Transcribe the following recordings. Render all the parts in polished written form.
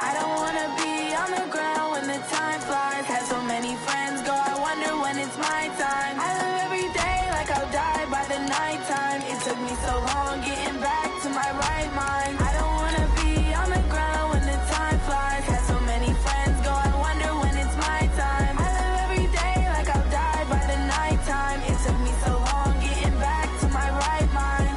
I don't wanna be on the ground when the time flies. Had so many friends go, I wonder when it's my time. I live every day like I'll die by the nighttime. It took me so long getting back to my right mind. I don't wanna be on the ground when the time flies. Had so many friends go, I wonder when it's my time. I live every day like I'll die by the nighttime. It took me so long getting back to my right mind.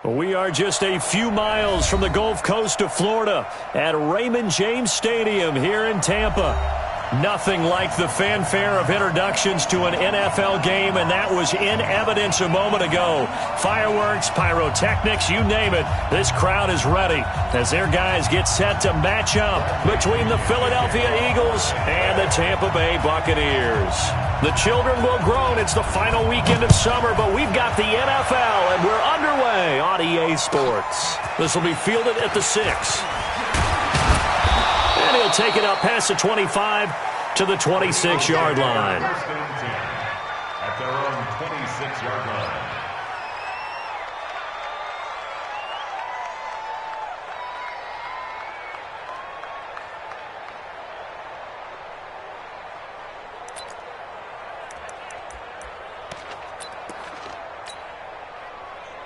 We are just a few miles from the Gulf Coast of Florida at Raymond James Stadium here in Tampa. Nothing like the fanfare of introductions to an NFL game, and that was in evidence a moment ago. Fireworks, pyrotechnics, you name it. This crowd is ready as their guys get set to match up between the Philadelphia Eagles and the Tampa Bay Buccaneers. The children will groan. It's the final weekend of summer, but we've got the NFL, and we're underway on EA Sports. This will be fielded at the 6. And he'll take it up past the 25 to the 26-yard line. At their own 26-yard line.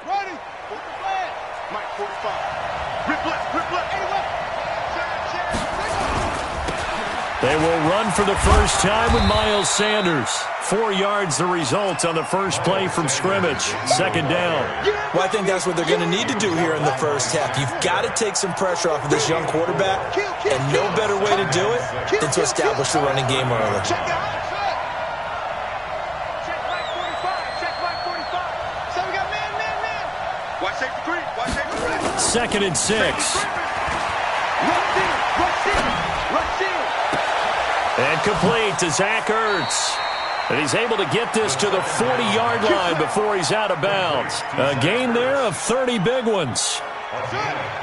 Ready? What's the plan? Mike 45. Rip left, anyway. They will run for the first time with Miles Sanders. 4 yards the result on the first play from scrimmage. Second down. Well, I think that's what they're going to need to do here in the first half. You've got to take some pressure off of this young quarterback, and no better way to do it than to establish the running game early. Check Mike 45. Check Mike 45. So we got man. Watch safety three. Second and 6. Rush in. And complete to Zach Ertz. And he's able to get this to the 40-yard line before he's out of bounds. A gain there of 30 big ones.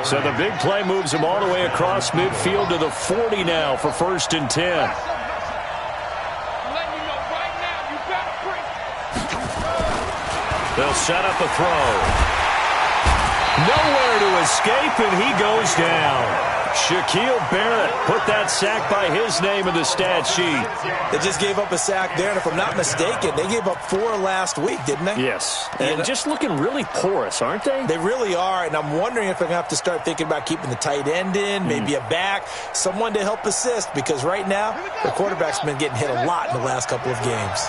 So the big play moves him all the way across midfield to the 40 now for first and 10. They'll set up a throw. Nowhere to escape, and he goes down. Shaquille Barrett put that sack by his name in the stat sheet. They just gave up a sack there, and if I'm not mistaken, they gave up 4 last week, didn't they? Yes, and just looking really porous, aren't they? They really are, and I'm wondering if they're going to have to start thinking about keeping the tight end in, maybe a back, someone to help assist, because right now, the quarterback's been getting hit a lot in the last couple of games.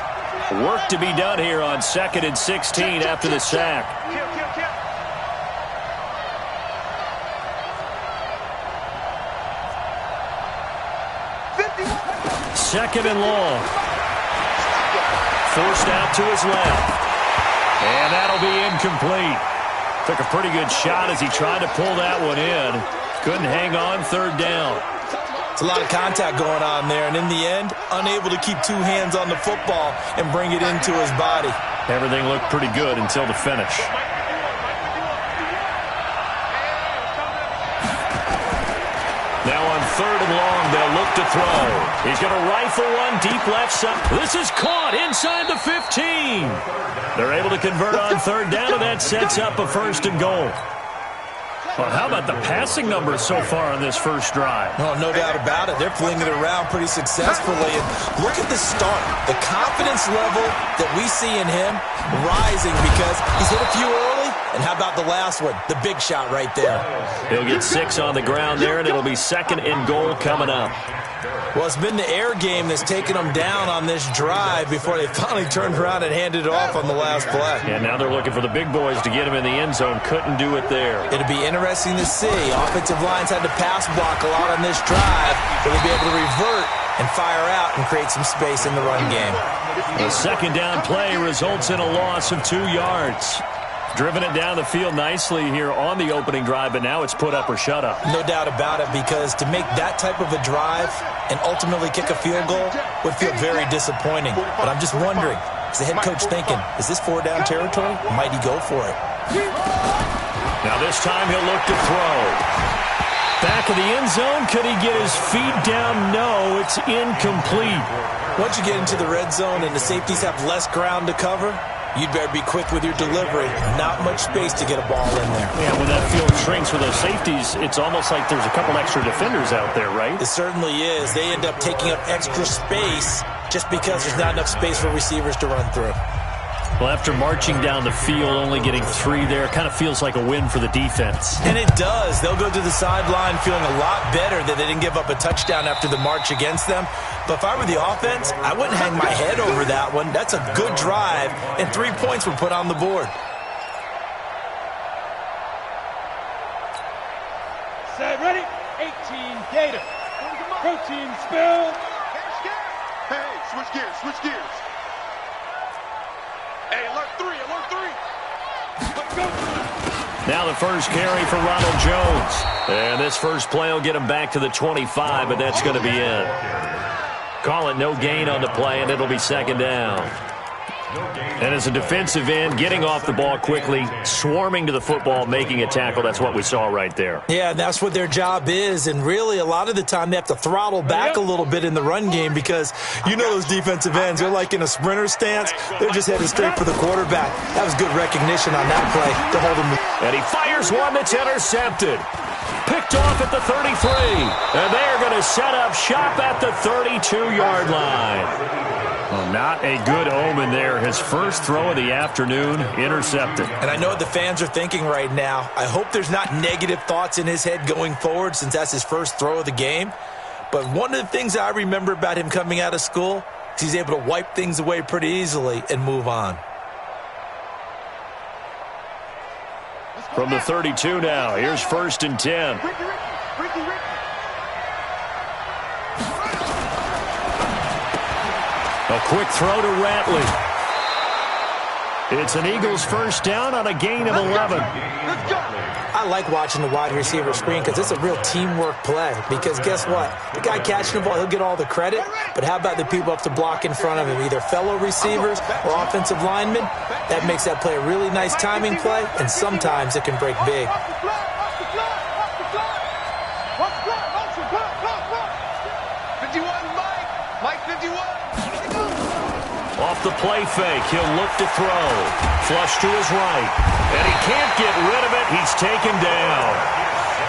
Work to be done here on 2nd and 16 after the sack. Second and long. Forced out to his left. And that'll be incomplete. Took a pretty good shot as he tried to pull that one in. Couldn't hang on third down. It's a lot of contact going on there, and in the end, unable to keep 2 hands on the football and bring it into his body. Everything looked pretty good until the finish. Now on 3rd and long, they'll look to throw. He's going to rifle one deep left side. This is caught inside the 15. They're able to convert on 3rd down, and that sets up a 1st and goal. Well, how about the passing numbers so far on this first drive? Oh, no doubt about it. They're flinging it around pretty successfully. And look at the start. The confidence level that we see in him rising because he's hit a few early. And how about the last one? The big shot right there. He'll get 6 on the ground there, and it'll be 2nd and goal coming up. Well, it's been the air game that's taken them down on this drive before they finally turned around and handed it off on the last play. And now they're looking for the big boys to get him in the end zone. Couldn't do it there. It'll be interesting to see. Offensive lines had to pass block a lot on this drive. They'll be able to revert and fire out and create some space in the run game. The 2nd down play results in a loss of 2 yards. Driven it down the field nicely here on the opening drive, but now it's put up or shut up. No doubt about it, because to make that type of a drive and ultimately kick a field goal would feel very disappointing. But I'm just wondering, is the head coach thinking, is this 4-down territory? Might he go for it? Now this time he'll look to throw. Back of the end zone. Could he get his feet down? No, it's incomplete. Once you get into the red zone and the safeties have less ground to cover, you'd better be quick with your delivery. Not much space to get a ball in there. Yeah, when that field shrinks with those safeties, it's almost like there's a couple extra defenders out there, right? It certainly is. They end up taking up extra space just because there's not enough space for receivers to run through. Well, after marching down the field, only getting 3 there, kind of feels like a win for the defense. And it does. They'll go to the sideline feeling a lot better that they didn't give up a touchdown after the march against them. But if I were the offense, I wouldn't hang my head over that one. That's a good drive, and 3 points were put on the board. Set, ready? 18, Gator. Protein spill. Hey, switch gears, switch gears. Hey, alert 3, alert 3. Let's go. Now the first carry for Ronald Jones. And this first play will get him back to the 25, but that's going to be it. Call it no gain on the play, and it'll be second down. And as a defensive end, getting off the ball quickly, swarming to the football, making a tackle, that's what we saw right there. Yeah, that's what their job is, and really a lot of the time they have to throttle back a little bit in the run game because you know those defensive ends, they're like in a sprinter stance. They're just headed straight for the quarterback. That was good recognition on that play to hold him. And he fires one that's intercepted. Picked off at the 33. And they're going to set up shop at the 32-yard line. Well, not a good omen there. His first throw of the afternoon, intercepted. And I know what the fans are thinking right now. I hope there's not negative thoughts in his head going forward since that's his first throw of the game. But one of the things I remember about him coming out of school is he's able to wipe things away pretty easily and move on. From the 32 now, here's 1st and 10. A quick throw to Ratley. It's an Eagles first down on a gain of 11. I like watching the wide receiver screen because it's a real teamwork play. Because guess what? The guy catching the ball, he'll get all the credit. But how about the people up to block in front of him, either fellow receivers or offensive linemen? That makes that play a really nice timing play, and sometimes it can break big. 51, Mike 51. Off the play fake, he'll look to throw. Flush to his right. And he can't get rid of it. He's taken down.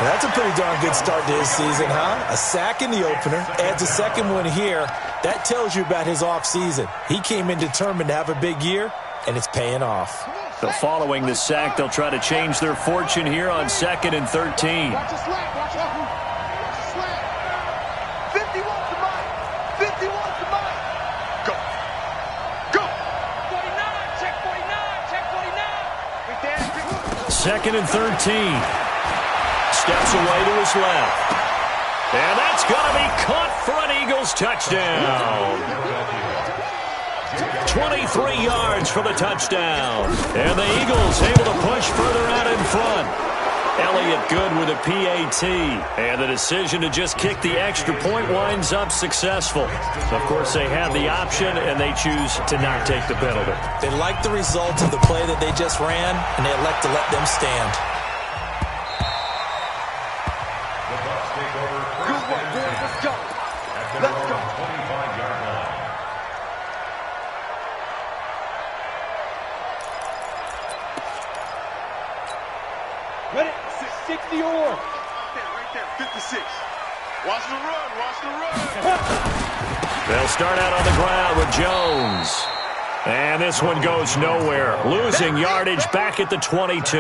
That's a pretty darn good start to his season, huh? A sack in the opener, adds a second one here. That tells you about his offseason. He came in determined to have a big year, and it's paying off. So following the sack, they'll try to change their fortune here on 2nd and 13. Watch the slant, watch out. Watch the slant. 51 to Mike. 51 to Mike. Go. Go. 49, check 49, check 49. 2nd and 13. Steps away to his left. And that's going to be caught for an Eagles touchdown. 23 yards for the touchdown. And the Eagles able to push further out in front. Elliott good with a PAT. And the decision to just kick the extra point winds up successful. Of course, they have the option, and they choose to not take the penalty. They like the results of the play that they just ran, and they elect to let them stand. Good work, boys. Let's go. Let's go. 25-yard line. Ready? 60 or. Right there, 56. Watch the run, watch the run. They'll start out on the ground with Jones. And this one goes nowhere. Losing yardage back at the 22.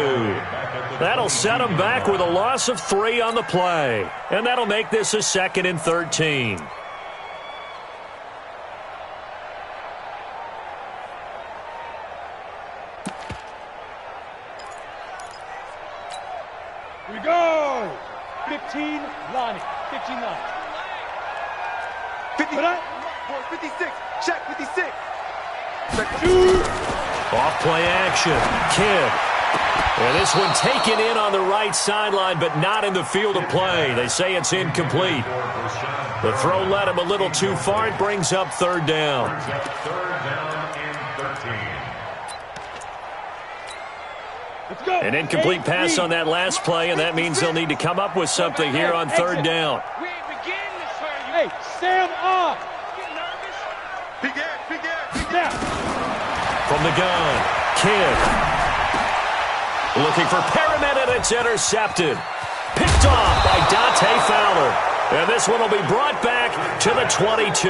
That'll set them back with a loss of 3 on the play. And that'll make this a 2nd and 13. Here we go. 15, Lonnie. 15, Lonnie. 50, Put up. 56. Check 56. Off play action. Kidd And this one taken in on the right sideline, but not in the field of play. They say it's incomplete. The throw led him a little too far. It brings up third down. An incomplete pass on that last play, and that means they'll need to come up with something here on third down. Hey, stand up. From the gun, Kidd. Looking for Perriman, and it's intercepted. Picked off by Dante Fowler. And this one will be brought back to the 22.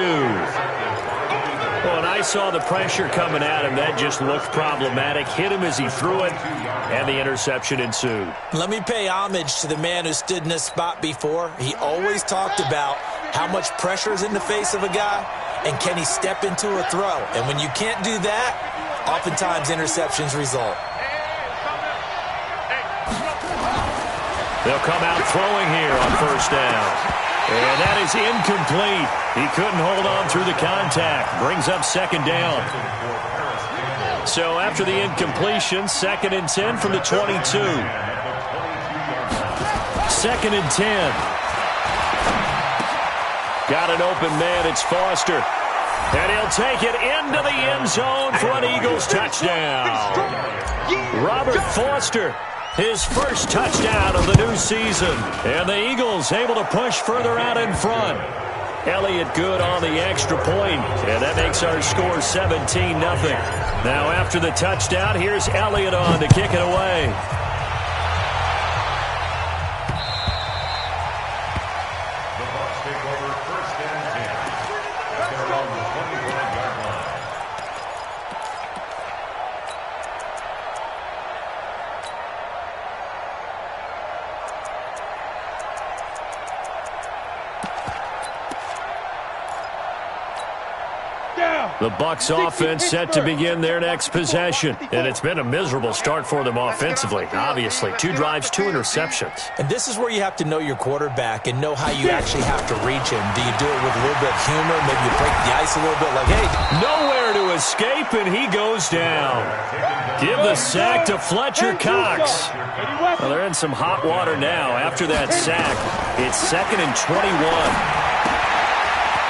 Well, and I saw the pressure coming at him. That just looked problematic. Hit him as he threw it, and the interception ensued. Let me pay homage to the man who stood in this spot before. He always talked about how much pressure is in the face of a guy, and can he step into a throw. And when you can't do that, oftentimes interceptions result. They'll come out throwing here on first down. And that is incomplete. He couldn't hold on through the contact. Brings up second down. So after the incompletion, 2nd and 10 from the 22. 2nd and 10. Got an open man. It's Foster. And he'll take it into the end zone for an Eagles touchdown. Robert Foster, his first touchdown of the new season. And the Eagles able to push further out in front. Elliott good on the extra point, and that makes our score 17-0. Now after the touchdown, here's Elliott on to kick it away. The Bucs take over 1st and 10 at their own 21-yard line. The Bucs offense set to begin their next possession. And it's been a miserable start for them offensively, obviously. 2 drives, 2 interceptions. And this is where you have to know your quarterback and know how you actually have to reach him. Do you do it with a little bit of humor? Maybe you break the ice a little bit like, hey. Nowhere to escape, and he goes down. Give the sack to Fletcher Cox. Well, they're in some hot water now. After that sack, it's 2nd and 21.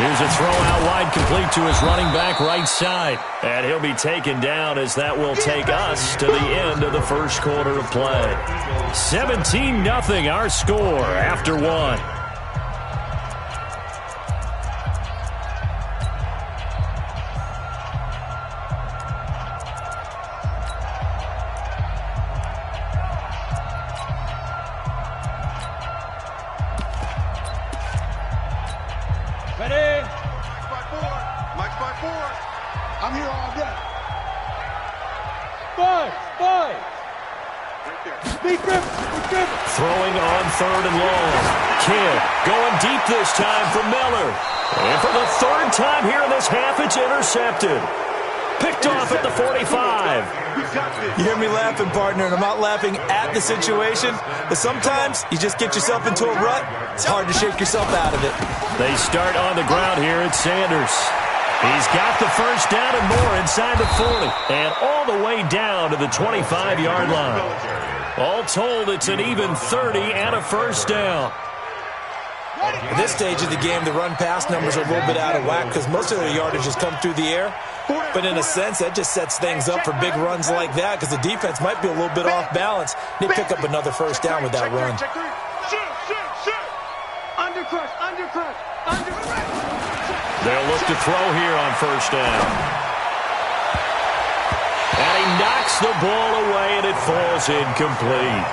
Here's a throw out wide, complete to his running back right side. And he'll be taken down as that will take us to the end of the first quarter of play. 17-0 our score after 1. I'm here all day. Throwing on 3rd and long. Kidd going deep this time for Miller. And for the 3rd time here in this half, it's intercepted. Picked off at the 45. You hear me laughing, partner, and I'm not laughing at the situation, but sometimes you just get yourself into a rut. It's hard to shake yourself out of it. They start on the ground here at Sanders. He's got the first down and more inside the 40. And all the way down to the 25-yard line. All told, it's an even 30 and a first down. At this stage of the game, the run-pass numbers are a little bit out of whack because most of their yardage has come through the air. But in a sense, that just sets things up for big runs like that because the defense might be a little bit off balance. They pick up another first down with that run. They'll look to throw here on first down. And he knocks the ball away, and it falls incomplete.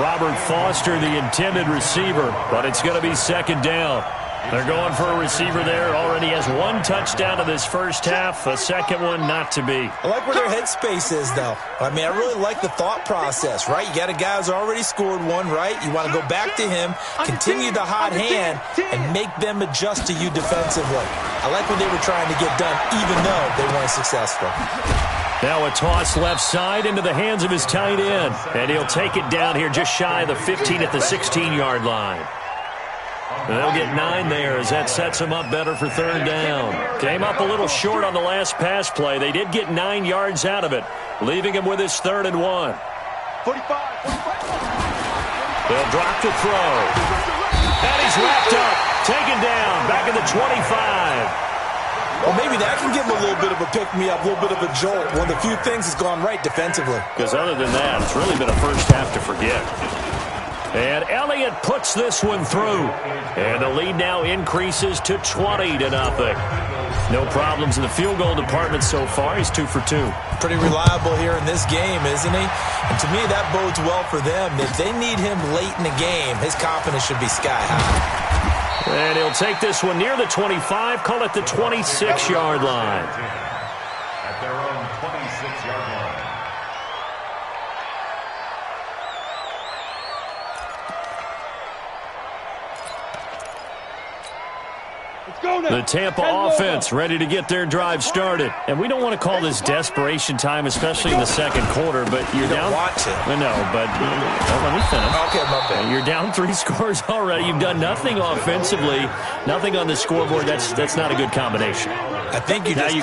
Robert Foster, the intended receiver, but it's going to be 2nd down. They're going for a receiver there. Already has 1 touchdown in this first half. A second one not to be. I like where their headspace is, though. I mean, I really like the thought process, right? You got a guy who's already scored 1, right? You want to go back to him, continue the hot hand, and make them adjust to you defensively. I like what they were trying to get done, even though they weren't successful. Now a toss left side into the hands of his tight end. And he'll take it down here just shy of the 15 at the 16-yard line. And they'll get 9 there as that sets him up better for 3rd down. Came up a little short on the last pass play. They did get 9 yards out of it, leaving him with his 3rd and 1. They'll drop to throw. And he's wrapped up, taken down, back at the 25. Well, maybe that can give him a little bit of a pick-me-up, a little bit of a jolt. One of the few things that's gone right defensively. Because other than that, it's really been a first half to forget. And Elliott puts this one through. And the lead now increases to 20-0. No problems in the field goal department so far. He's 2 for 2. Pretty reliable here in this game, isn't he? And to me, that bodes well for them. If they need him late in the game, his confidence should be sky high. And he'll take this one near the 25, call it the 26-yard line. At their own 26-yard line. The Tampa offense ready to get their drive started. And we don't want to call this desperation time, especially in the second quarter, but you're down. Want to. No, but let me finish. Okay, my bad. You're down 3 scores already. You've done nothing offensively, nothing on the scoreboard. That's not a good combination. I think you just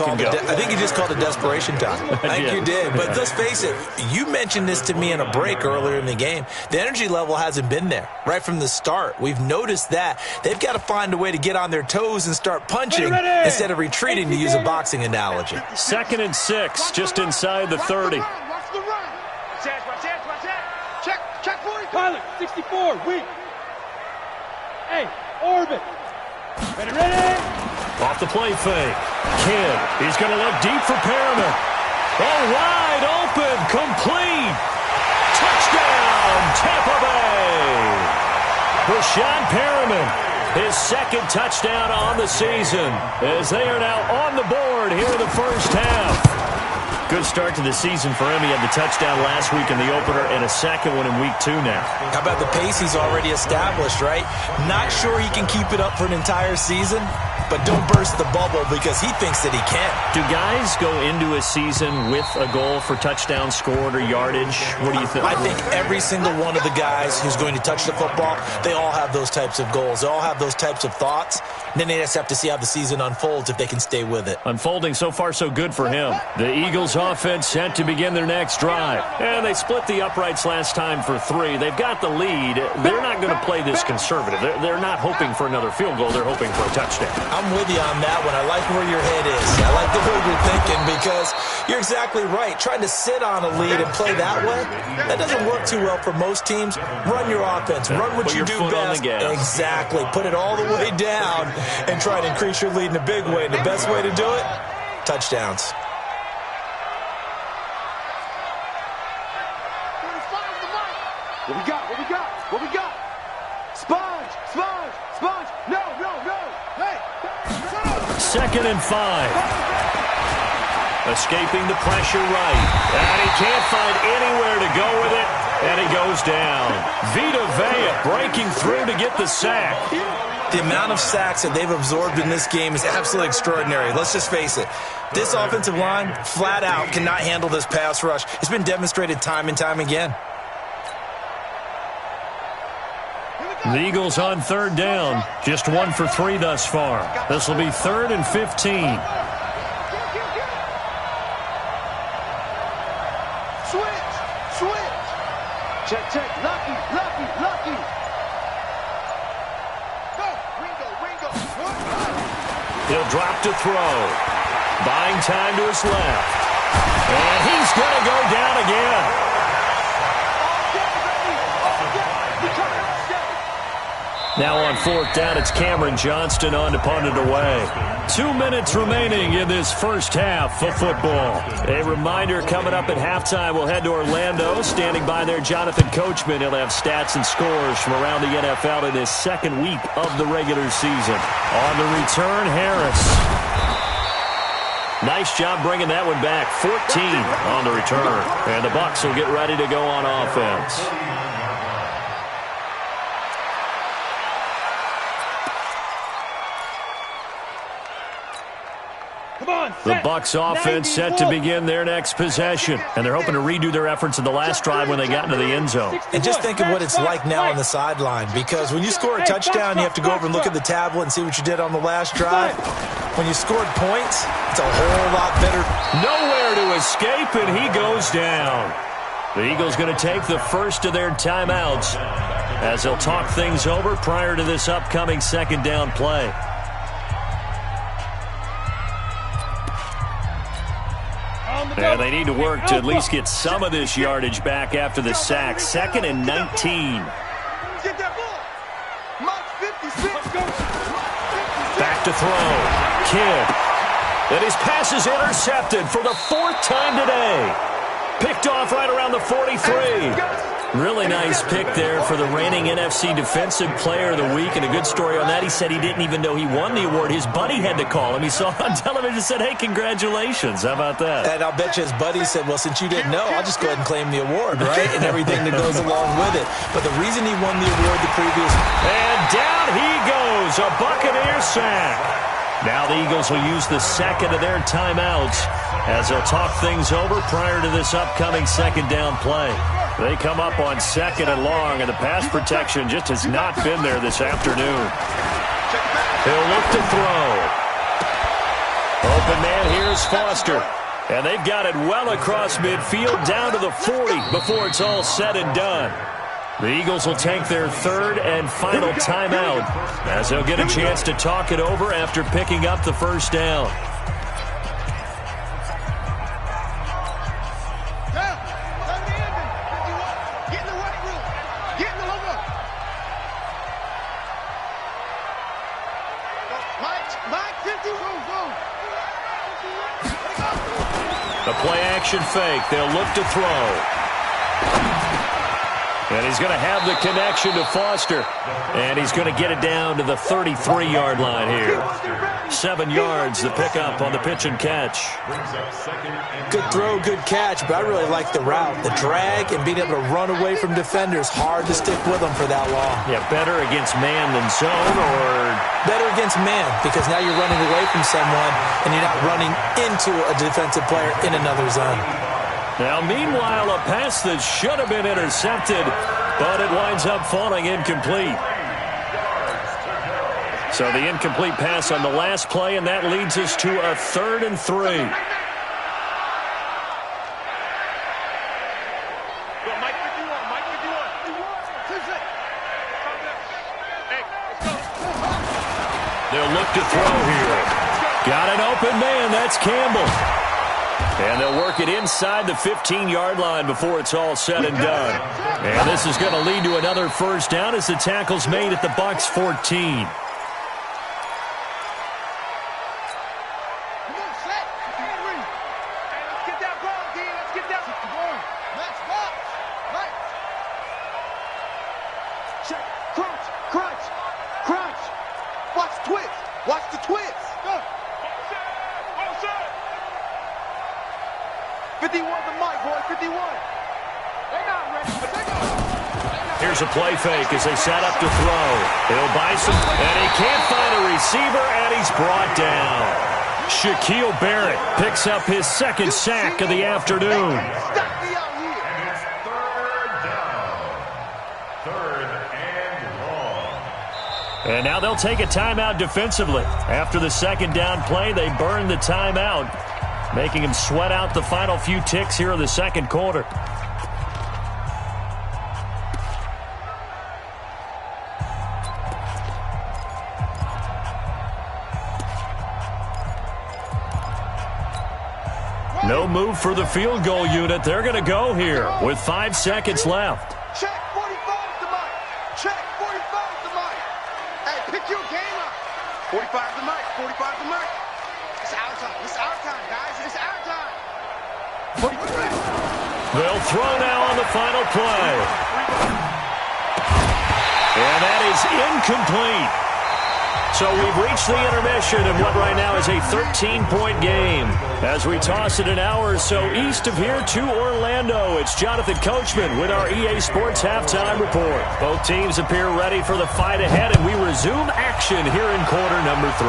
called it desperation time. I think you did. But let's face it, you mentioned this to me in a break earlier in the game. The energy level hasn't been there right from the start. We've noticed that. They've got to find a way to get on their toes and start punching instead of retreating, to use a boxing analogy. 2nd and 6, just inside the 30. Watch that. Check 40. Pilot, 64, weak. Hey, orbit. Ready. Off the play fake. Kidd, he's going to look deep for Perriman. Oh, wide open, complete. Touchdown, Tampa Bay. Rashad Perriman, his 2nd touchdown on the season, as they are now on the board here in the first half. Good start to the season for him. He had the touchdown last week in the opener and a second one in week 2 now. How about the pace he's already established, right? Not sure he can keep it up for an entire season, but don't burst the bubble because he thinks that he can. Do guys go into a season with a goal for touchdown scored or yardage? What do you think? I think every single one of the guys who's going to touch the football, they all have those types of goals. They all have those types of thoughts. And then they just have to see how the season unfolds if they can stay with it. Unfolding so far so good for him. The Eagles offense set to begin their next drive. And they split the uprights last time for 3. They've got the lead. They're not going to play this conservative. They're not hoping for another field goal. They're hoping for a touchdown. I'm with you on that one. I like where your head is. I like the way you're thinking because you're exactly right. Trying to sit on a lead and play that way, that doesn't work too well for most teams. Run your offense. Run what you do best. Exactly. Put it all the way down and try to increase your lead in a big way. And the best way to do it, touchdowns. What we got? Sponge. No. Hey. 2nd and 5. Escaping the pressure right. And he can't find anywhere to go with it. And he goes down. Vita Vea breaking through to get the sack. The amount of sacks that they've absorbed in this game is absolutely extraordinary. Let's just face it. This offensive line, flat out, cannot handle this pass rush. It's been demonstrated time and time again. The Eagles on 3rd down. Just 1 for 3 thus far. This will be 3rd and 15. Switch. Check. Lucky. Go. Ringo. He'll drop to throw. Buying time to his left. And he's going to go down again. Now on 4th down, it's Cameron Johnston on to punt it away. 2 minutes remaining in this first half of football. A reminder coming up at halftime, we'll head to Orlando. Standing by there, Jonathan Coachman. He'll have stats and scores from around the NFL in this 2nd week of the regular season. On the return, Harris. Nice job bringing that one back. 14 on the return. And the Bucs will get ready to go on offense. The Bucs offense set to begin their next possession, and they're hoping to redo their efforts in the last drive when they got into the end zone. And just think of what it's like now on the sideline, because when you score a touchdown, you have to go over and look at the tablet and see what you did on the last drive. When you scored points, it's a whole lot better. Nowhere to escape, and he goes down. The Eagles going to take the first of their timeouts as they'll talk things over prior to this upcoming second down play. And they need to work to at least get some of this yardage back after the sack. 2nd and 19. Back to throw. Kidd. And his pass is intercepted for the 4th time today. Picked off right around the 43. Really nice pick there for the reigning NFC Defensive Player of the Week. And a good story on that. He said he didn't even know he won the award. His buddy had to call him. He saw on television and said, hey, congratulations. How about that? And I'll bet you his buddy said, well, since you didn't know, I'll just go ahead and claim the award, right? And everything that goes along with it. But the reason he won the award the previous... And down he goes. A Buccaneer sack. Now the Eagles will use the second of their timeouts as they'll talk things over prior to this upcoming second down play. They come up on 2nd and long, and the pass protection just has not been there this afternoon. He'll look to throw. Open man, here's Foster. And they've got it well across midfield down to the 40 before it's all said and done. The Eagles will take their 3rd and final timeout as they'll get a chance to talk it over after picking up the first down. The play-action fake. They'll look to throw. And he's going to have the connection to Foster. And he's going to get it down to the 33-yard line here. 7 yards, the pickup on the pitch and catch. Good throw, good catch, but I really like the route. The drag and being able to run away from defenders. Hard to stick with them for that long. Yeah, better against man than zone, or... Better against man, because now you're running away from someone and you're not running into a defensive player in another zone. Now, meanwhile, a pass that should have been intercepted, but it winds up falling incomplete. So the incomplete pass on the last play, and that leads us to a 3rd and 3. They'll look to throw here. Got an open man. That's Campbell. And they'll work it inside the 15-yard line before it's all said and done. And this is going to lead to another first down as the tackle's made at the Bucs 14. Here's a play fake as they set up to throw. He'll buy some, and he can't find a receiver, and he's brought down. Shaquille Barrett picks up his 2nd sack of the afternoon. And it's 3rd down. 3rd and long. And now they'll take a timeout defensively. After the second down play, they burn the timeout, making him sweat out the final few ticks here in the second quarter. No move for the field goal unit. They're going to go here with 5 seconds left. Check 45's the mic. Check 45's the mic. Hey, pick your game up. 45's the mic. 45's the mic. It's our time. It's our time, guys. It's our time. 45. They'll throw now on the final play. And that is incomplete. So we've reached the intermission in what right now is a 13-point game. As we toss it an hour or so east of here to Orlando, it's Jonathan Coachman with our EA Sports Halftime Report. Both teams appear ready for the fight ahead, and we resume action here in quarter number 3.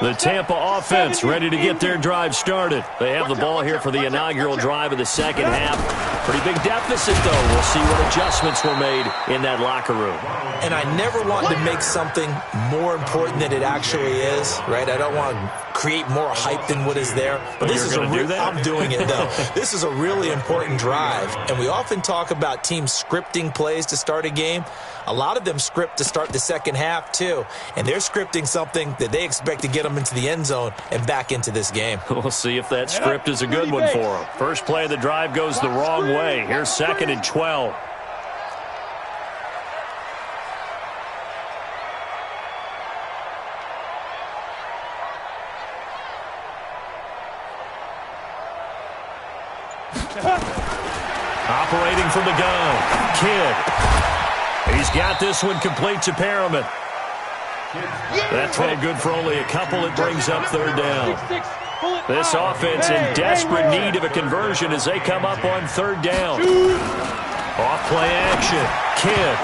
The Tampa offense ready to get their drive started. They have the ball here for the inaugural drive of the second half. Pretty big deficit, though. We'll see what adjustments were made in that locker room. And I never want to make something more important than it actually is, right? I don't want to create more hype than what is there. But this is I'm doing it, though. This is a really important drive. And we often talk about teams scripting plays to start a game. A lot of them script to start the second half, too. And they're scripting something that they expect to get them into the end zone and back into this game. We'll see if that script is a good one for them. First play of the drive goes the wrong way. Here's 2nd and 12. Operating from the gun. Kidd. He's got this one complete to Perriman. That throw good for only a couple. It brings up 3rd down. This offense in desperate need of a conversion as they come up on 3rd down. Off play action. Kidd.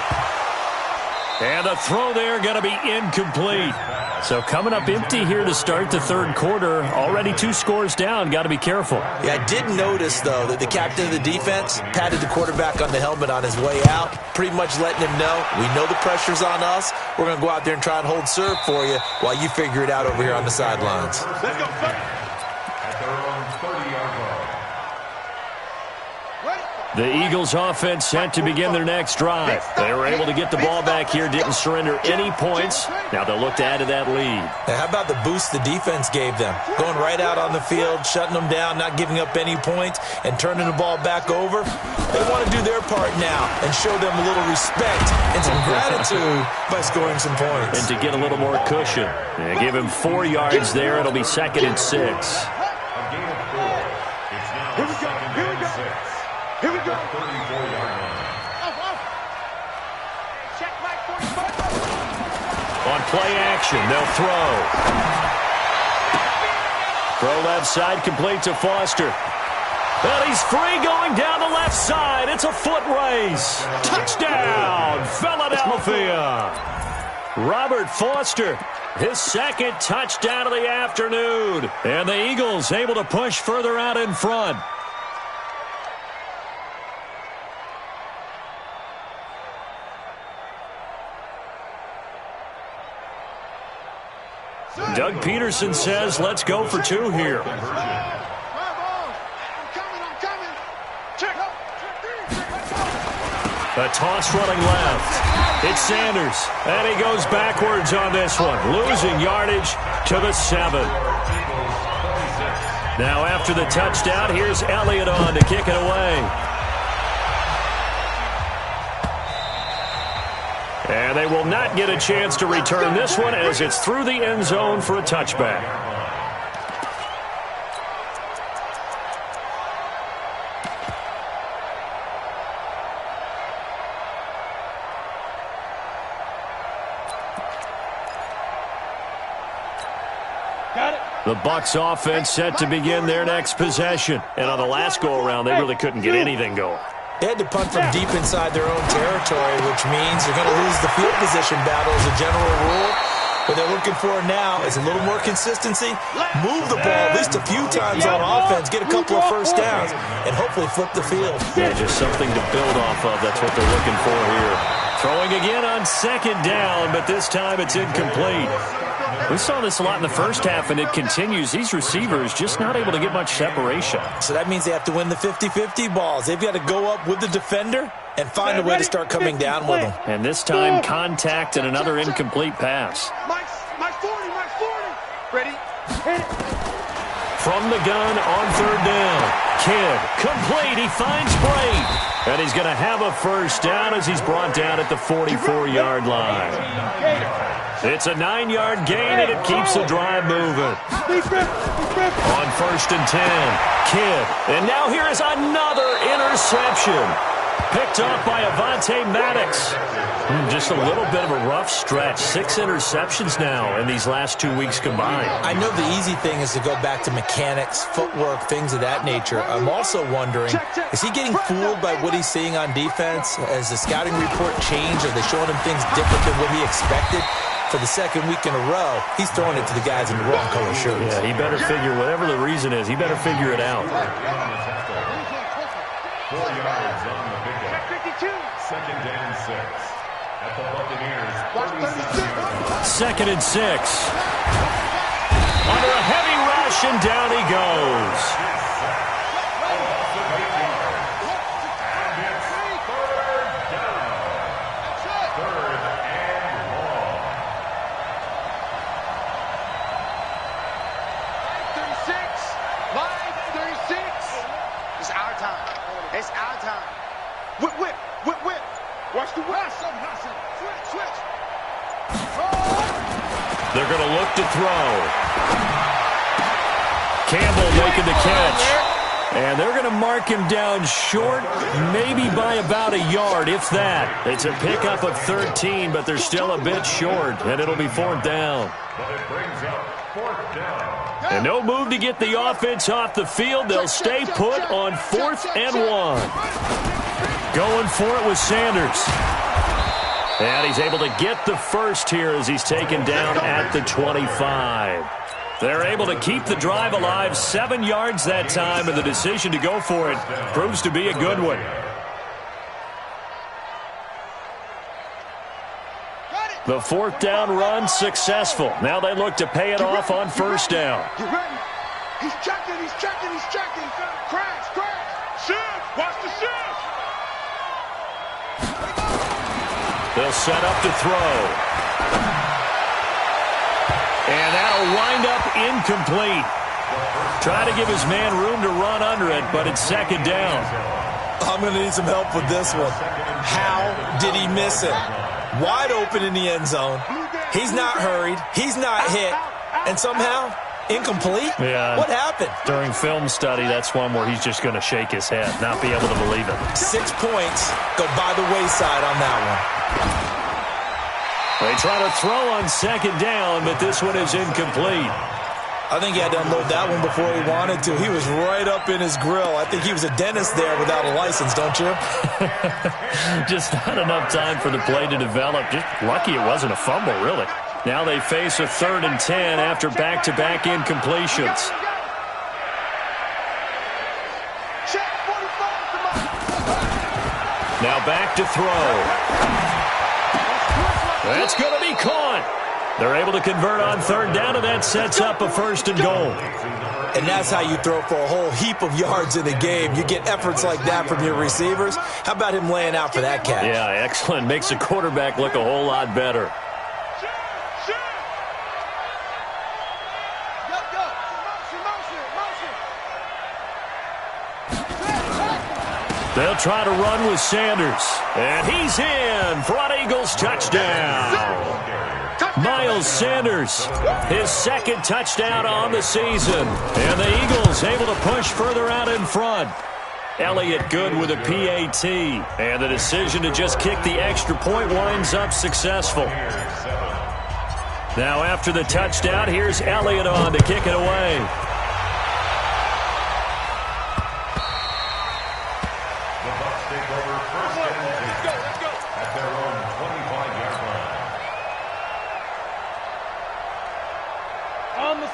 And the throw there going to be incomplete. So coming up empty here to start the 3rd quarter. Already 2 scores down. Got to be careful. Yeah, I did notice, though, that the captain of the defense patted the quarterback on the helmet on his way out, pretty much letting him know, we know the pressure's on us. We're going to go out there and try and hold serve for you while you figure it out over here on the sidelines. Let's go, At their own 30-yard line. The Eagles offense set to begin their next drive. They were able to get the ball back here, didn't surrender any points. Now they'll look to add to that lead. Now, how about the boost the defense gave them? Going right out on the field, shutting them down, not giving up any points, and turning the ball back over. They want to do their part now and show them a little respect and some gratitude by scoring some points. And to get a little more cushion. They give him 4 yards there. It'll be 2nd and 6. A gain of 4. It's now 2nd and 6. Here we go. 34-yard line. Check back 45. On play action, they'll throw. Throw left side, complete to Foster. And he's free going down the left side. It's a foot race. Touchdown, Philadelphia. Robert Foster, his 2nd touchdown of the afternoon. And the Eagles able to push further out in front. Doug Peterson says, let's go for 2 here. I'm coming. Check. A toss running left. It's Sanders. And he goes backwards on this one. Losing yardage to the 7. Now after the touchdown, here's Elliott on to kick it away. And they will not get a chance to return this one as it's through the end zone for a touchback. The Bucs offense set to begin their next possession. And on the last go-around, they really couldn't get anything going. They had to punt from deep inside their own territory, which means they're going to lose the field position battle as a general rule. What they're looking for now is a little more consistency, move the ball at least a few times on offense, get a couple of first downs, and hopefully flip the field. Yeah, just something to build off of. That's what they're looking for here. Throwing again on 2nd down, but this time it's incomplete. We saw this a lot in the first half, and it continues. These receivers just not able to get much separation. So that means they have to win the 50-50 balls. They've got to go up with the defender and find a way to start coming down with them. And this time, contact and another incomplete pass. My 40. Ready? From the gun on 3rd down. Kidd, complete. He finds Brate. And he's going to have a first down as he's brought down at the 44-yard line. It's a 9-yard gain, and it keeps the drive moving. On 1st and 10, Kidd. And now here is another interception. Picked off by Avonte Maddox. Just a little bit of a rough stretch. 6 interceptions now in these last 2 weeks combined. I know the easy thing is to go back to mechanics, footwork, things of that nature. I'm also wondering, is he getting fooled by what he's seeing on defense? Has the scouting report changed? Are they showing him things different than what he expected? for the second week in a row, he's throwing it to the guys in the wrong color shirts. Yeah, he better figure, whatever the reason is, he better figure it out. 4 yards on the pickup. 52. Second and 6. At the Buccaneers, 36. Second and 6. Under a heavy rush, and down he goes. It's our time. Whip, whip, whip, whip. Watch the whip. Switch, switch. They're going to look to throw. Campbell making the catch. And they're going to mark him down short, maybe by about a yard, if that. It's a pickup of 13, but they're still a bit short, and it'll be 4th down. But it brings up 4th down. And no move to get the offense off the field. They'll stay put on 4th and 1. Going for it with Sanders. And he's able to get the first here as he's taken down at the 25. They're able to keep the drive alive, 7 yards that time, and the decision to go for it proves to be a good one. The 4th down run successful. Now they look to pay it off on 1st down. Get ready. He's checking, he's checking, he's checking. Crash, crash. Shift. Watch the shift. They'll set up to throw. And that'll wind up incomplete. Try to give his man room to run under it, but it's 2nd down. I'm going to need some help with this one. How did he miss it? Wide open in the end zone. He's not hurried. He's not hit. And somehow, incomplete? Yeah. What happened? During film study, that's one where he's just going to shake his head, not be able to believe it. 6 points go by the wayside on that one. They try to throw on 2nd down, but this one is incomplete. I think he had to unload that one before he wanted to. He was right up in his grill. I think he was a dentist there without a license, don't you? Just not enough time for the play to develop. Just lucky it wasn't a fumble, really. Now they face a 3rd and 10 after back-to-back incompletions. Now back to throw. That's going to be caught. They're able to convert on 3rd down, and that sets up a 1st and goal. And that's how you throw for a whole heap of yards in the game. You get efforts like that from your receivers. How about him laying out for that catch? Yeah, excellent. Makes the quarterback look a whole lot better. They'll try to run with Sanders. And he's in for an Eagles touchdown. Miles Sanders, his 2nd touchdown on the season. And the Eagles able to push further out in front. Elliott good with a PAT. And the decision to just kick the extra point winds up successful. Now after the touchdown, here's Elliott on to kick it away.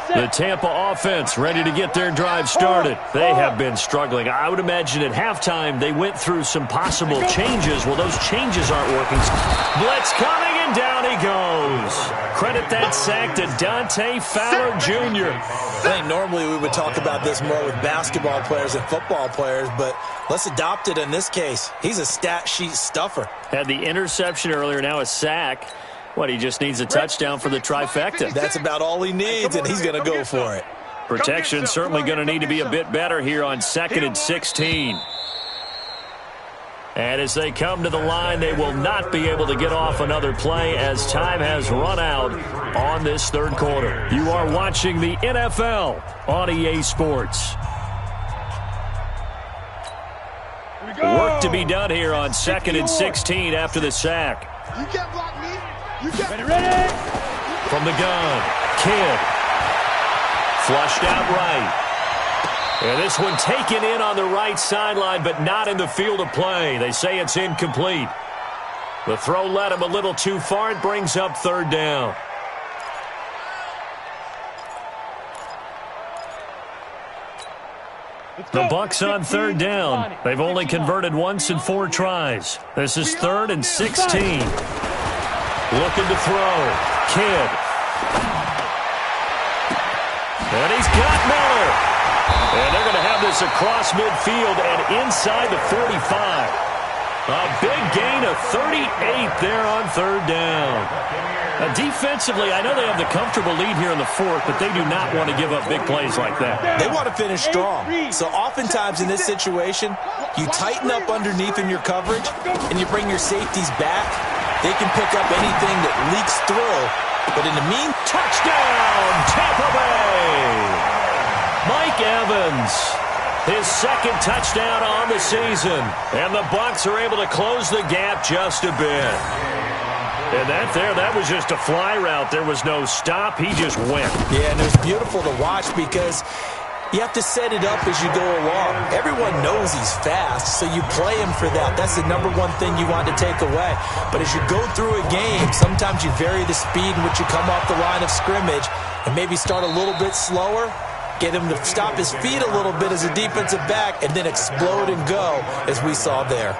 The Tampa offense ready to get their drive started. They have been struggling. I would imagine at halftime they went through some possible changes. Well, those changes aren't working. Blitz coming, and down he goes. Credit that sack to Dante Fowler Jr. I think normally we would talk about this more with basketball players and football players, but let's adopt it in this case. He's a stat sheet stuffer. Had the interception earlier, now a sack. What, he just needs a touchdown for the trifecta. That's about all he needs, and he's going to go for it. Protection certainly going to need to be a bit better here on 2nd and 16. And as they come to the line, they will not be able to get off another play as time has run out on this 3rd quarter. You are watching the NFL on EA Sports. Work to be done here on 2nd and 16 after the sack. You can't block me. Ready. From the gun, Kidd. Flushed out right. And this one taken in on the right sideline, but not in the field of play. They say it's incomplete. The throw led him a little too far. It brings up 3rd down. The Bucs on third down. They've only converted once in 4 tries. This is 3rd and 16. Looking to throw. Kidd. And he's got Miller. And they're going to have this across midfield and inside the 45. A big gain of 38 there on third down. Defensively, I know they have the comfortable lead here in the 4th, but they do not want to give up big plays like that. They want to finish strong. So oftentimes in this situation, you tighten up underneath in your coverage, and you bring your safeties back. They can pick up anything that leaks through. But in the touchdown, Tampa Bay! Mike Evans, his 2nd touchdown on the season. And the Bucs are able to close the gap just a bit. And that was just a fly route. There was no stop. He just went. Yeah, and it was beautiful to watch because you have to set it up as you go along. Everyone knows he's fast, so you play him for that. That's the #1 thing you want to take away. But as you go through a game, sometimes you vary the speed in which you come off the line of scrimmage and maybe start a little bit slower, get him to stop his feet a little bit as a defensive back, and then explode and go as we saw there.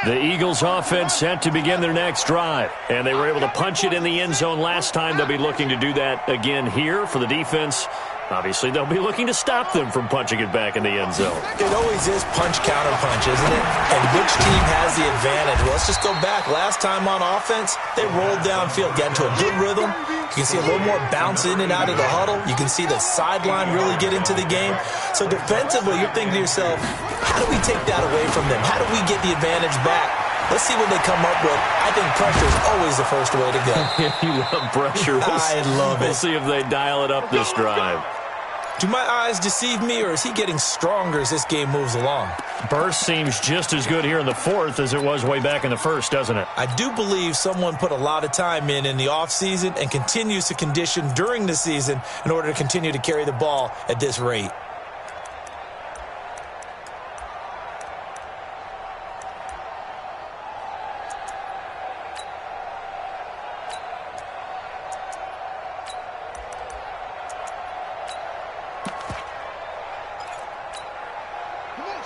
The Eagles offense set to begin their next drive. And they were able to punch it in the end zone last time. They'll be looking to do that again here for the defense. Obviously, they'll be looking to stop them from punching it back in the end zone. It always is punch-counter-punch, isn't it? And which team has the advantage? Well, let's just go back. Last time on offense, they rolled downfield, got into a good rhythm. You can see a little more bounce in and out of the huddle. You can see the sideline really get into the game. So defensively, you're thinking to yourself, how do we take that away from them? How do we get the advantage back? Let's see what they come up with. I think pressure is always the first way to go. You love pressure. I love it. We'll see if they dial it up this drive. Do my eyes deceive me, or is he getting stronger as this game moves along? Burst seems just as good here in the 4th as it was way back in the 1st, doesn't it? I do believe someone put a lot of time in the offseason and continues to condition during the season in order to continue to carry the ball at this rate.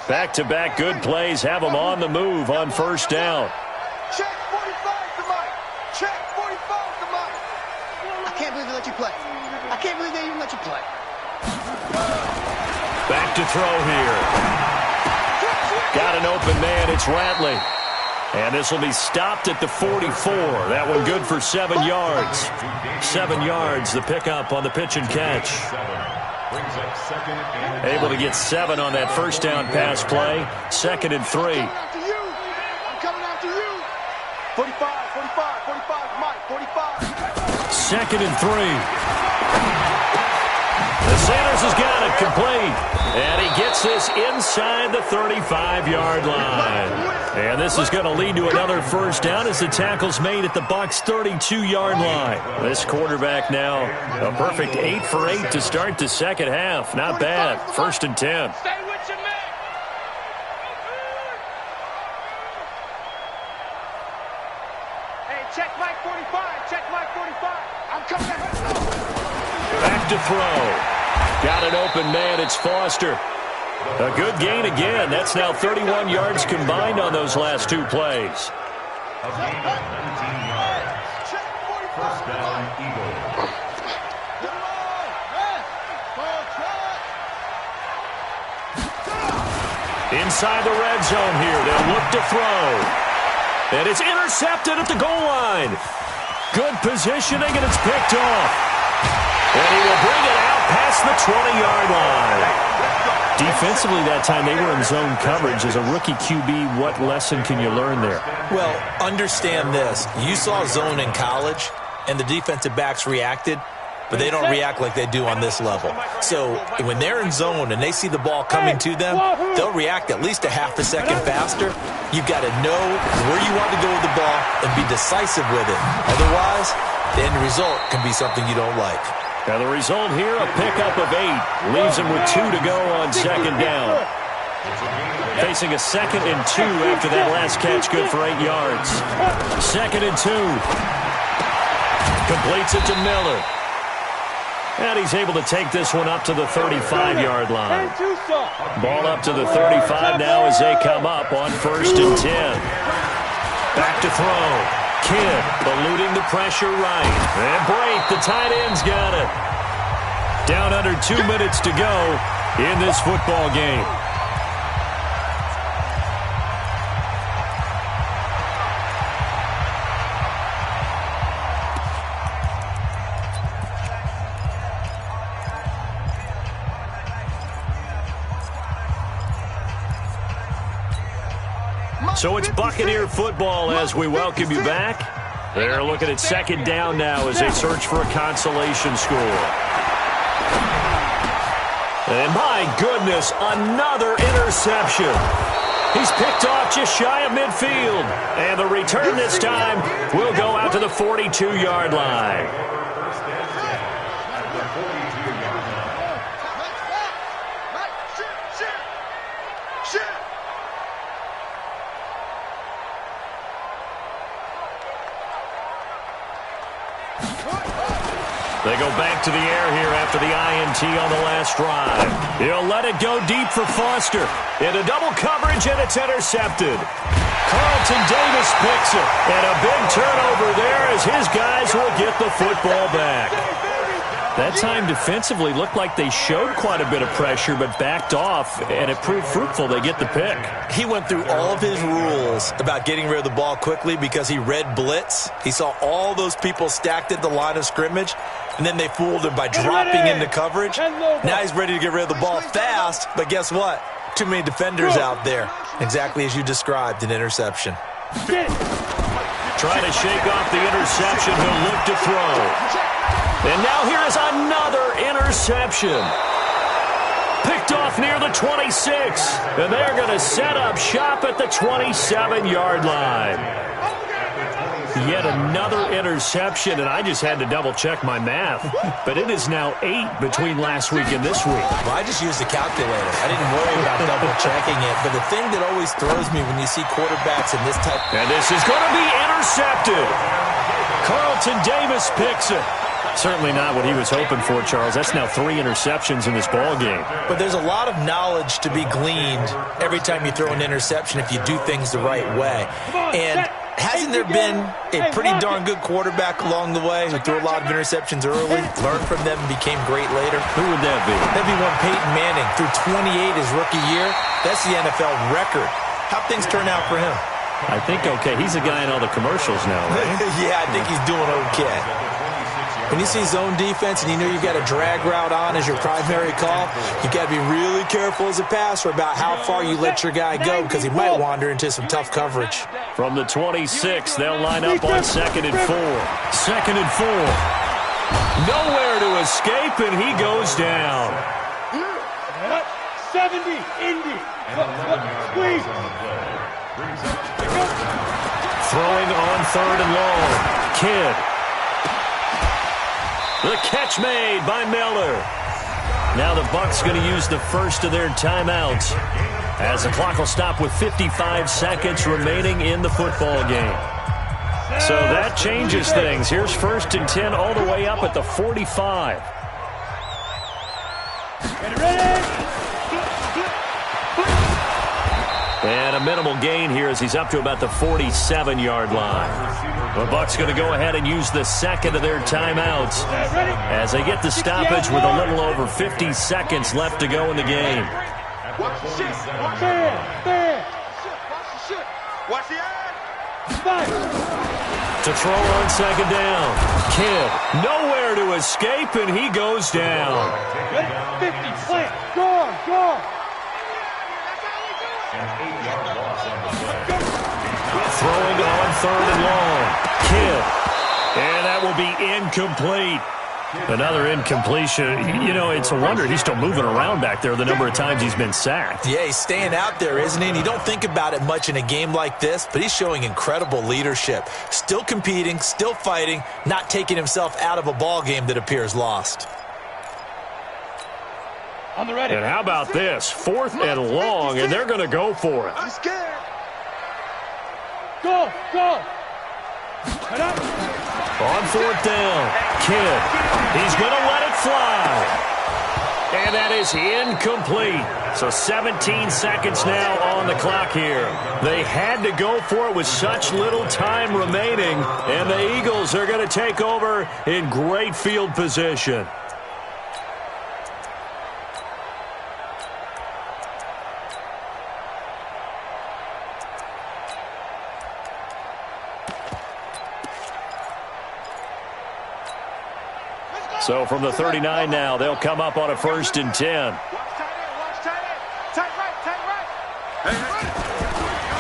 Back-to-back good plays have them on the move on first down. Check 45 to Mike. Check 45 to Mike. I can't believe they let you play. I can't believe they even let you play. Back to throw here. Got an open man. It's Ratley. And this will be stopped at the 44. That one good for 7 yards. 7 yards, the pickup on the pitch and catch. Able to get 7 on that first down pass play. 2nd and 3. I'm coming after you. 45, 45, 45, Mike, 45. 2nd and 3. Sanders has got it complete. And he gets this inside the 35-yard line. And this is going to lead to another first down as the tackle's made at the Bucs' 32-yard line. This quarterback now a perfect 8 for 8 to start the second half. Not bad. 1st and 10. Stay with your man. Hey, check Mike 45. Check Mike 45. I'm coming back. Back to throw. Got an open man. It's Foster. A good gain again. That's now 31 yards combined on those last 2 plays. A gain of 19 yards. First down, Eagles. Inside the red zone here. They'll look to throw. And it's intercepted at the goal line. Good positioning, and it's picked off. And he will bring it out past the 20-yard line. Defensively that time, they were in zone coverage. As a rookie QB, what lesson can you learn there? Well, understand this. You saw zone in college, and the defensive backs reacted, but they don't react like they do on this level. So when they're in zone and they see the ball coming to them, they'll react at least a half a second faster. You've got to know where you want to go with the ball and be decisive with it. Otherwise, the end result can be something you don't like. Now the result here, a pickup of 8. Leaves him with 2 to go on second down. Facing a 2nd and 2 after that last catch, good for 8 yards. 2nd and 2. Completes it to Miller. And he's able to take this one up to the 35-yard line. Ball up to the 35 now as they come up on 1st and 10. Back to throw. Kidd eluding the pressure right. And Brate, the tight end's got it. Down under 2 minutes to go in this football game. So it's Buccaneer football as we welcome you back. They're looking at 2nd down now as they search for a consolation score. And my goodness, another interception. He's picked off just shy of midfield. And the return this time will go out to the 42-yard line. They go back to the air here after the INT on the last drive. He'll let it go deep for Foster. Into double coverage, and it's intercepted. Carlton Davis picks it. And a big turnover there as his guys will get the football back. That time defensively looked like they showed quite a bit of pressure but backed off, and it proved fruitful. They get the pick. He went through all of his rules about getting rid of the ball quickly because he read blitz. He saw all those people stacked at the line of scrimmage, and then they fooled him by dropping into coverage. Now he's ready to get rid of the ball fast, but guess what? Too many defenders out there. Exactly as you described, an interception. Trying to shake off the interception. He'll look to throw. And now here is another interception. Picked off near the 26. And they're going to set up shop at the 27-yard line. Yet another interception, and I just had to double-check my math. But it is now 8 between last week and this week. Well, I just used the calculator. I didn't worry about double-checking it. But the thing that always throws me when you see quarterbacks in this type... And this is going to be intercepted. Carlton Davis picks it. Certainly not what he was hoping for, Charles. That's now 3 interceptions in this ball game. But there's a lot of knowledge to be gleaned every time you throw an interception if you do things the right way. And hasn't there been a pretty darn good quarterback along the way who threw a lot of interceptions early, learned from them, and became great later? Who would that be? That'd be one Peyton Manning. Threw 28 his rookie year. That's the NFL record. How'd things turn out for him? I think okay. He's a guy in all the commercials now, right? Yeah, I think he's doing okay. When you see zone defense and you know you've got a drag route on as your primary call, you got to be really careful as a passer about how far you let your guy go because he might wander into some tough coverage. From the 26, they'll line up on 2nd and 4. 2nd and 4. Nowhere to escape, and he goes down. 70, Indy. Squeeze. Throwing on 3rd and long. Kidd. The catch made by Miller. Now the Bucs going to use the first of their timeouts as the clock will stop with 55 seconds remaining in the football game. So that changes things. Here's 1st and 10 all the way up at the 45. Get ready. And a minimal gain here as he's up to about the 47-yard line. The Bucs going to go ahead and use the second of their timeouts as they get the stoppage with a little over 50 seconds left to go in the game. Watch the shit. Watch the eye. To throw on 2nd down. Kidd nowhere to escape, and he goes down. 50, plant. Go. Throwing on 3rd and long. Kidd. And that will be incomplete. Another incompletion. You know, it's a wonder he's still moving around back there the number of times he's been sacked. Yeah, he's staying out there, isn't he? And you don't think about it much in a game like this, but he's showing incredible leadership. Still competing, still fighting, not taking himself out of a ball game that appears lost. On the ready. And how about this? 4th and long, and they're going to go for it. I'm scared. Go, go. On 4th down, Kidd. He's going to let it fly. And that is incomplete. So 17 seconds now on the clock here. They had to go for it with such little time remaining, and the Eagles are going to take over in great field position. So from the 39 now, they'll come up on a 1st and 10.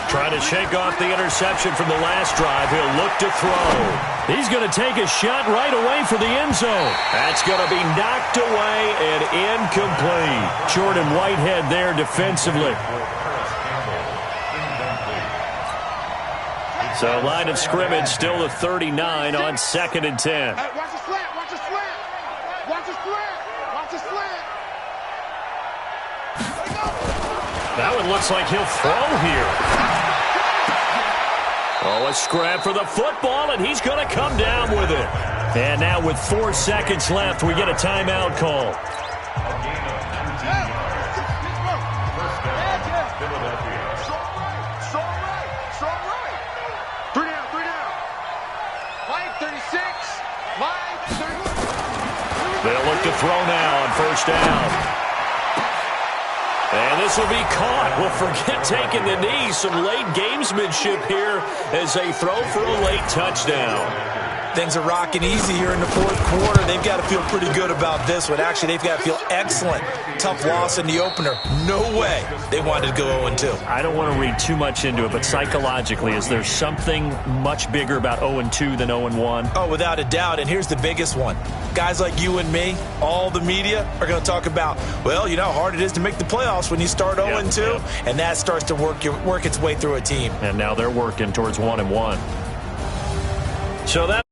Trying to shake off the interception from the last drive. He'll look to throw. He's going to take a shot right away for the end zone. That's going to be knocked away and incomplete. Jordan Whitehead there defensively. So line of scrimmage still the 39 on 2nd and 10. Hey, watch the slant, watch the slant. Watch the slant, watch the slant. That one looks like he'll throw here. Oh, a scrap for the football, and he's going to come down with it. And now with 4 seconds left, we get a timeout call. They'll look to throw now on 1st down. And this will be caught. Well, forget taking the knee. Some late gamesmanship here as they throw for a late touchdown. Things are rocking easy here in the 4th quarter. They've got to feel pretty good about this one. Actually, they've got to feel excellent. Tough loss in the opener. No way they wanted to go 0-2. I don't want to read too much into it, but psychologically, is there something much bigger about 0-2 than 0-1? Oh, without a doubt. And here's the biggest one. Guys like you and me, all the media, are going to talk about, well, you know how hard it is to make the playoffs when you start 0-2. Yep. And that starts to work its way through a team. And now they're working towards 1-1. So that